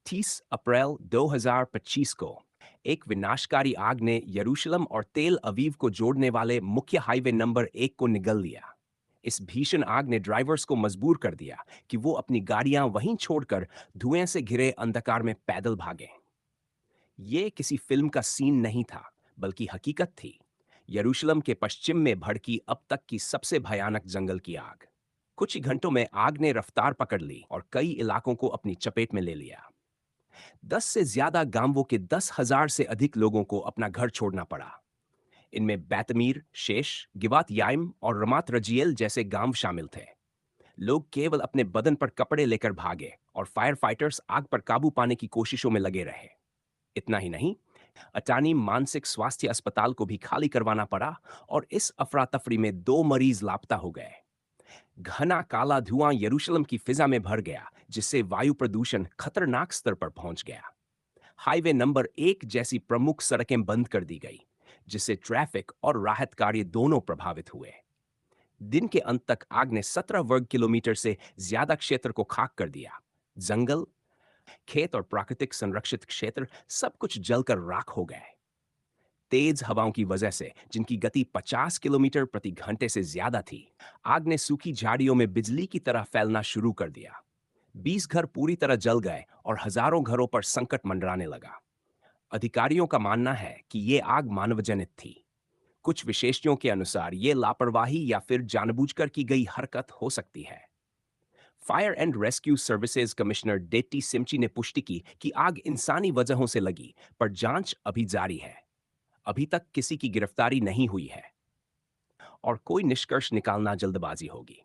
30 अप्रैल 2025 को एक विनाशकारी आग ने यरूशलेम और तेल अवीव को जोड़ने वाले मुख्य हाईवे नंबर 1 को निगल लिया। इस भीषण आग ने ड्राइवर्स को मजबूर कर दिया कि वो अपनी गाड़ियां वहीं छोड़कर धुएं से घिरे अंधकार में पैदल भागें। ये किसी फिल्म का सीन नहीं था, बल्कि हकीकत थी। यरूशलेम के पश्चिम में भड़की अब तक की सबसे भयानक जंगल की आग। कुछ ही घंटों में आग ने रफ्तार पकड़ ली और कई इलाकों को अपनी चपेट में ले लिया। 10 से ज्यादा गांवों के 10,000 से अधिक लोगों को अपना घर छोड़ना पड़ा। इनमें बैतमीर, शेष, गिवात याइम और रमात रजियल जैसे गांव शामिल थे। लोग केवल अपने बदन पर कपड़े लेकर भागे और फायर फाइटर्स आग पर काबू पाने की कोशिशों में लगे रहे। इतना ही नहीं, अटानी मानसिक स्वास्थ्य अस्पताल को भी खाली करवाना पड़ा और इस अफरा तफरी में 2 मरीज लापता हो गए। घना काला धुआं यरूशलेम की फिजा में भर गया, जिससे वायु प्रदूषण खतरनाक स्तर पर पहुंच गया। हाईवे नंबर 1 जैसी प्रमुख सड़कें बंद कर दी गई, जिससे ट्रैफिक और राहत कार्य दोनों प्रभावित हुए। दिन के अंत तक आग ने 17 वर्ग किलोमीटर से ज्यादा क्षेत्र को खाक कर दिया। जंगल, खेत और प्राकृतिक संरक्षित क्षेत्र सब कुछ जलकर राख हो गए। तेज हवाओं की वजह से, जिनकी गति 50 किलोमीटर प्रति घंटे से ज्यादा थी, आग ने सूखी झाड़ियों में बिजली की तरह फैलना शुरू कर दिया। 20 घर पूरी तरह जल गए और हजारों घरों पर संकट मंडराने लगा। अधिकारियों का मानना है कि ये आग मानवजनित थी। कुछ विशेषज्ञों के अनुसार ये लापरवाही या फिर जानबूझकर की गई हरकत हो सकती है। Fire and rescue services commissioner डेट्टी सिमची ने पुष्टि की कि आग इंसानी वजहों से लगी, पर जांच अभी जारी है। अभी तक किसी की गिरफ्तारी नहीं हुई है और कोई निष्कर्ष निकालना जल्दबाजी होगी।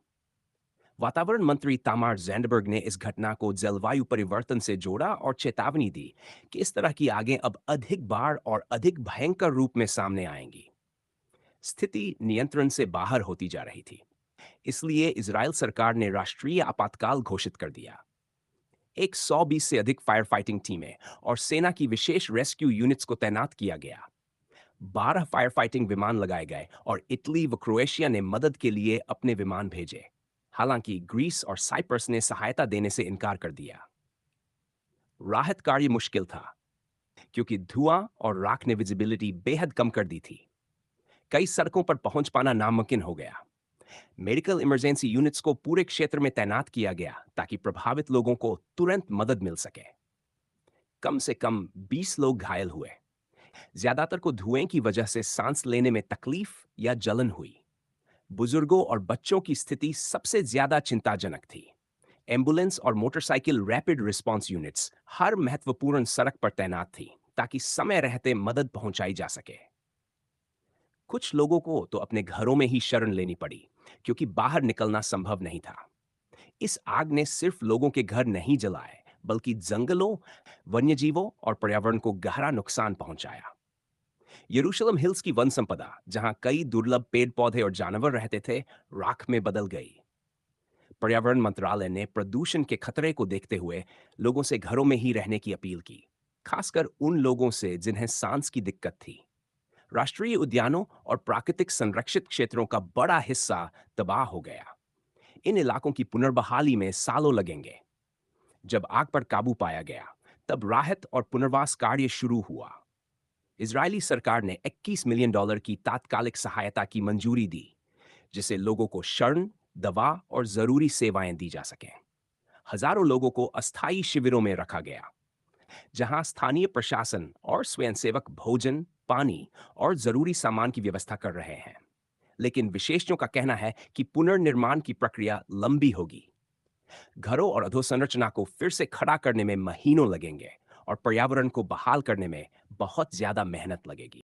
वातावरण मंत्री तामार जैंडबर्ग ने इस घटना को जलवायु परिवर्तन से जोड़ा और चेतावनी दी कि इस तरह की आगें अब अधिक बार और अधिक भयंकर रूप में सामने आएंगी। स्थिति नियंत्रण से बाहर होती जा रही थी, इसलिए इजराइल सरकार ने राष्ट्रीय आपातकाल घोषित कर दिया। एक 120 से अधिक फायर फाइटिंग टीमें और सेना की विशेष रेस्क्यू यूनिट्स को तैनात किया गया। 12 फायर फाइटिंग विमान लगाए गए और इटली व क्रोएशिया ने मदद के लिए अपने विमान भेजे। हालांकि ग्रीस और साइप्रस ने सहायता देने से इनकार कर दिया। राहत कार्य मुश्किल था, क्योंकि धुआं और राख ने विजिबिलिटी बेहद कम कर दी थी। कई सड़कों पर पहुंच पाना नामुमकिन हो गया। मेडिकल इमरजेंसी यूनिट्स को पूरे क्षेत्र में तैनात किया गया ताकि प्रभावित लोगों को तुरंत मदद मिल सके। कम से कम 20 लोग घायल हुए। ज्यादातर को धुएं की वजह से सांस लेने में तकलीफ या जलन हुई। बुजुर्गों और बच्चों की स्थिति सबसे ज्यादा चिंताजनक थी। एम्बुलेंस और मोटरसाइकिल रैपिड रिस्पांस यूनिट्स हर महत्वपूर्ण सड़क पर तैनात थी, ताकि समय रहते मदद पहुंचाई जा सके। कुछ लोगों को तो अपने घरों में ही शरण लेनी पड़ी, क्योंकि बाहर निकलना संभव नहीं था। इस आग ने सिर्फ लोगों के घर नहीं जलाए, बल्कि जंगलों, वन्यजीवों और पर्यावरण को गहरा नुकसान पहुंचाया। यरूशलेम हिल्स की वन संपदा, जहां कई दुर्लभ पेड़ पौधे और जानवर रहते थे, राख में बदल गई। पर्यावरण मंत्रालय ने प्रदूषण के खतरे को देखते हुए लोगों से घरों में ही रहने की अपील की, खासकर उन लोगों से जिन्हें सांस की दिक्कत थी। राष्ट्रीय उद्यानों और प्राकृतिक संरक्षित क्षेत्रों का बड़ा हिस्सा तबाह हो गया। इन इलाकों की पुनर्बहाली में सालों लगेंगे। जब आग पर काबू पाया गया, तब राहत और पुनर्वास कार्य शुरू हुआ। इजरायली सरकार ने $21 मिलियन की तात्कालिक सहायता की मंजूरी दी, जिससे लोगों को शरण, दवा और जरूरी सेवाएं दी जा सकें। हजारों लोगों को अस्थायी शिविरों में रखा गया, जहां स्थानीय प्रशासन और स्वयंसेवक भोजन, पानी और जरूरी सामान की व्यवस्था कर रहे हैं। लेकिन विशेषज्ञों का कहना है कि पुनर्निर्माण की प्रक्रिया लंबी होगी। घरों और अधोसंरचना को फिर से खड़ा करने में महीनों लगेंगे और पर्यावरण को बहाल करने में बहुत ज्यादा मेहनत लगेगी।